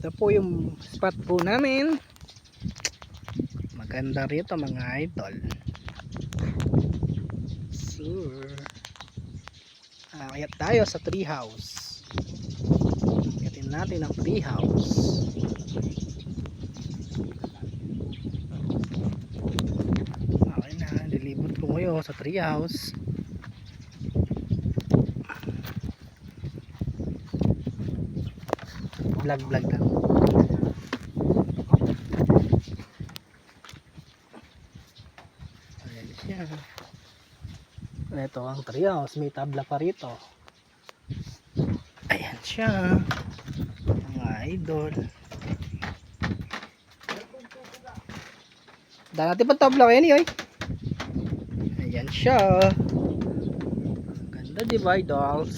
Ito po yung spot po namin. Maganda rito mga idol. So, kaya tayo sa tree house. Kayatin natin ang tree house. Okay na, nilibot ko ngayon sa tree house. Vlog lang. Ayan siya. Ito ang tree house, may tabla pa rito. Ayan siya mga idol. Dahil natin pa tabla kayo niyo. Ayan siya. Ganda diba idols?